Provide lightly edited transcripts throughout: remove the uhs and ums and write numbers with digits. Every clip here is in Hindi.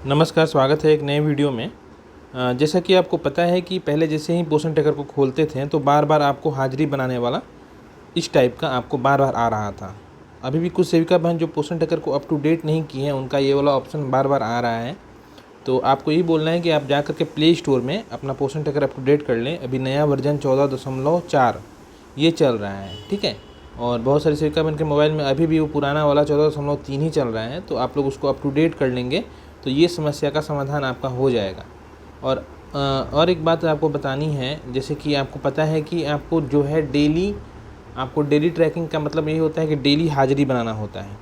नमस्कार, स्वागत है एक नए वीडियो में। जैसा कि आपको पता है कि पहले जैसे ही पोषण ट्रैकर को खोलते थे तो बार बार आपको हाजिरी बनाने वाला इस टाइप का आपको बार बार आ रहा था। अभी भी कुछ सेविका बहन जो पोषण ट्रैकर को अप टू डेट नहीं की हैं उनका ये वाला ऑप्शन बार बार आ रहा है। तो आपको यही बोलना है कि आप जा कर के प्ले स्टोर में अपना पोषण ट्रैकर अप टू डेट कर लें। अभी नया वर्जन 14.4 ये चल रहा है, ठीक है। और बहुत सारी सेविका बहन के मोबाइल में अभी भी वो पुराना वाला 14.3 ही चल रहा है। तो आप लोग उसको अप टू डेट कर लेंगे तो ये समस्या का समाधान आपका हो जाएगा। और एक बात आपको बतानी है, जैसे कि आपको पता है कि आपको जो है डेली ट्रैकिंग का मतलब ये होता है कि डेली हाजिरी बनाना होता है।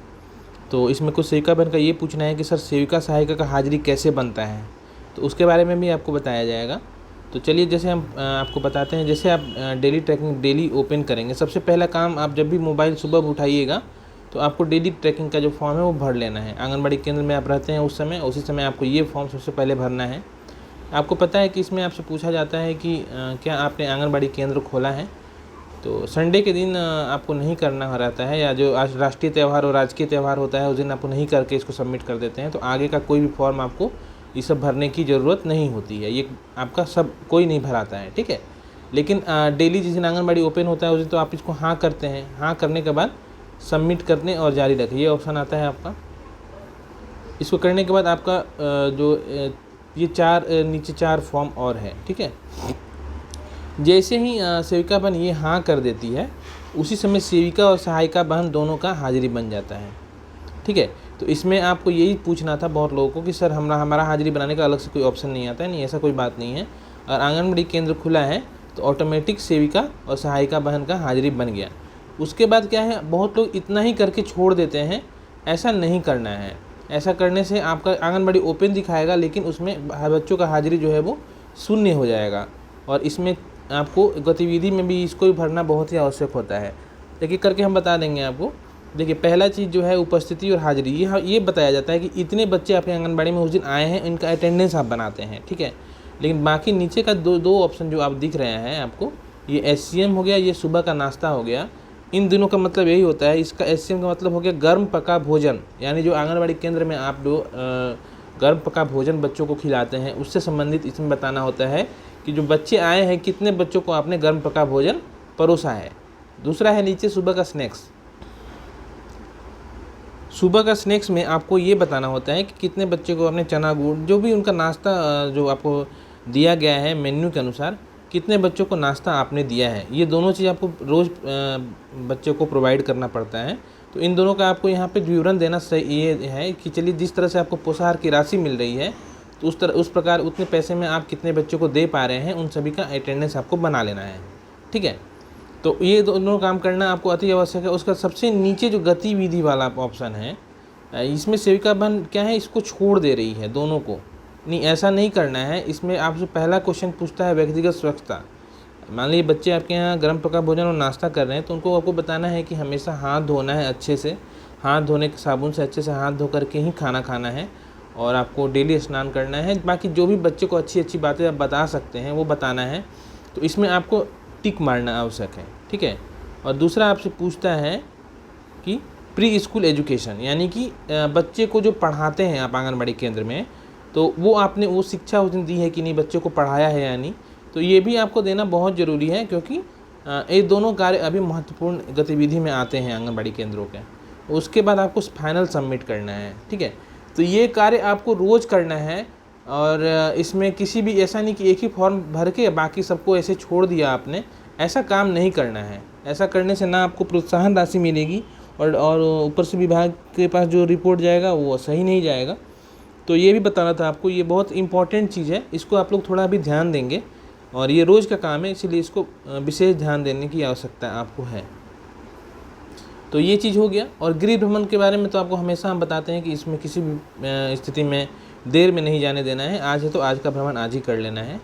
तो इसमें कुछ सेविका बहन का ये पूछना है कि सर सेविका सहायिका का हाजिरी कैसे बनता है, तो उसके बारे में भी आपको बताया जाएगा। तो चलिए जैसे हम आपको बताते हैं। जैसे आप डेली ट्रैकिंग डेली ओपन करेंगे, सबसे पहला काम आप जब भी मोबाइल सुबह उठाइएगा तो आपको डेली ट्रैकिंग का जो फॉर्म है वो भर लेना है। आंगनबाड़ी केंद्र में आप रहते हैं उस समय, उसी समय आपको ये फॉर्म सबसे पहले भरना है। आपको पता है कि इसमें आपसे पूछा जाता है कि क्या आपने आंगनबाड़ी केंद्र खोला है। तो संडे के दिन आपको नहीं करना रहता है, या जो आज राष्ट्रीय त्यौहार और राजकीय त्यौहार होता है उस दिन आपको नहीं करके इसको सबमिट कर देते हैं। तो आगे का कोई भी फॉर्म आपको ये सब भरने की ज़रूरत नहीं होती है, ये आपका सब कोई नहीं भराता है, ठीक है। लेकिन डेली जिस दिन आंगनबाड़ी ओपन होता है उस दिन तो आप इसको हाँ करते हैं। हाँ करने के बाद सबमिट करने और जारी रखें ये ऑप्शन आता है आपका। इसको करने के बाद आपका ये नीचे चार फॉर्म और है, ठीक है। जैसे ही सेविका बहन ये हाँ कर देती है उसी समय सेविका और सहायिका बहन दोनों का हाजिरी बन जाता है, ठीक है। तो इसमें आपको यही पूछना था बहुत लोगों को कि सर हमारा हाजिरी बनाने का अलग से कोई ऑप्शन नहीं आता है। नहीं, ऐसा कोई बात नहीं है। और आंगनबाड़ी केंद्र खुला है तो ऑटोमेटिक सेविका और सहायिका बहन का हाजिरी बन गया। उसके बाद क्या है, बहुत लोग इतना ही करके छोड़ देते हैं। ऐसा नहीं करना है। ऐसा करने से आपका आंगनबाड़ी ओपन दिखाएगा लेकिन उसमें बच्चों का हाजिरी जो है वो शून्य हो जाएगा। और इसमें आपको गतिविधि में भी इसको भी भरना बहुत ही आवश्यक होता है। एक करके हम बता देंगे आपको। देखिए, पहला चीज़ जो है उपस्थिति और हाजिरी, ये बताया जाता है कि इतने बच्चे आपके आंगनबाड़ी में उस दिन आए हैं, इनका अटेंडेंस आप बनाते हैं, ठीक है। लेकिन बाकी नीचे का दो ऑप्शन जो आप दिख रहे हैं आपको, ये SCM हो गया, ये सुबह का नाश्ता हो गया। इन दिनों का मतलब यही होता है। इसका SCM का मतलब हो गया गर्म पका भोजन, यानी जो आंगनबाड़ी केंद्र में आप जो गर्म पका भोजन बच्चों को खिलाते हैं उससे संबंधित इसमें बताना होता है कि जो बच्चे आए हैं कितने बच्चों को आपने गर्म पका भोजन परोसा है। दूसरा है नीचे सुबह का स्नैक्स। सुबह का स्नैक्स में आपको ये बताना होता है कि कितने बच्चे को आपने चना गुड़ जो भी उनका नाश्ता जो आपको दिया गया है मेन्यू के अनुसार, कितने बच्चों को नाश्ता आपने दिया है। ये दोनों चीज़ आपको रोज़ बच्चों को प्रोवाइड करना पड़ता है। तो इन दोनों का आपको यहाँ पे विवरण देना सही ये है कि चलिए जिस तरह से आपको पोषाहार की राशि मिल रही है तो उस प्रकार उतने पैसे में आप कितने बच्चों को दे पा रहे हैं, उन सभी का अटेंडेंस आपको बना लेना है, ठीक है। तो ये दोनों काम करना आपको अति आवश्यक है। उसका सबसे नीचे जो गतिविधि वाला ऑप्शन है, इसमें सेविका बहन क्या है इसको छोड़ दे रही है दोनों को। नहीं, ऐसा नहीं करना है। इसमें आपसे पहला क्वेश्चन पूछता है व्यक्तिगत स्वच्छता। मान लीजिए बच्चे आपके यहाँ गर्म पका भोजन और नाश्ता कर रहे हैं तो उनको आपको बताना है कि हमेशा हाथ धोना है अच्छे से, हाथ धोने के साबुन से अच्छे से हाथ धो करके ही खाना खाना है, और आपको डेली स्नान करना है। बाकी जो भी बच्चे को अच्छी अच्छी बातें आप बता सकते हैं वो बताना है। तो इसमें आपको टिक मारना आवश्यक है, ठीक है। और दूसरा आपसे पूछता है कि प्री स्कूल एजुकेशन, यानी कि बच्चे को जो पढ़ाते हैं आप आंगनबाड़ी केंद्र में, तो वो आपने वो शिक्षा उस दिन दी है कि नहीं, बच्चे को पढ़ाया है या नहीं। तो ये भी आपको देना बहुत ज़रूरी है, क्योंकि ये दोनों कार्य अभी महत्वपूर्ण गतिविधि में आते हैं आंगनबाड़ी केंद्रों के। उसके बाद आपको फाइनल सबमिट करना है, ठीक है। तो ये कार्य आपको रोज़ करना है। और इसमें किसी भी ऐसा नहीं कि एक ही फॉर्म भर के बाकी सबको ऐसे छोड़ दिया आपने, ऐसा काम नहीं करना है। ऐसा करने से ना आपको प्रोत्साहन राशि मिलेगी और ऊपर से विभाग के पास जो रिपोर्ट जाएगा वो सही नहीं जाएगा। तो ये भी बताना था आपको, ये बहुत इंपॉर्टेंट चीज़ है, इसको आप लोग थोड़ा भी ध्यान देंगे। और ये रोज़ का काम है, इसीलिए इसको विशेष ध्यान देने की आवश्यकता आपको है। तो ये चीज़ हो गया। और गृह भ्रमण के बारे में तो आपको हमेशा हम बताते हैं कि इसमें किसी भी स्थिति में देर में नहीं जाने देना है। आज है तो आज का भ्रमण आज ही कर लेना है।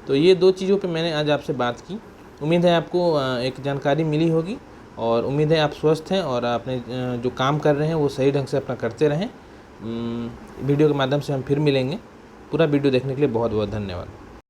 तो ये दो चीज़ों पे मैंने आज आपसे बात की। उम्मीद है आपको एक जानकारी मिली होगी, और उम्मीद है आप स्वस्थ हैं और आपने जो काम कर रहे हैं वो सही ढंग से अपना करते रहें। वीडियो के माध्यम से हम फिर मिलेंगे। पूरा वीडियो देखने के लिए बहुत बहुत धन्यवाद।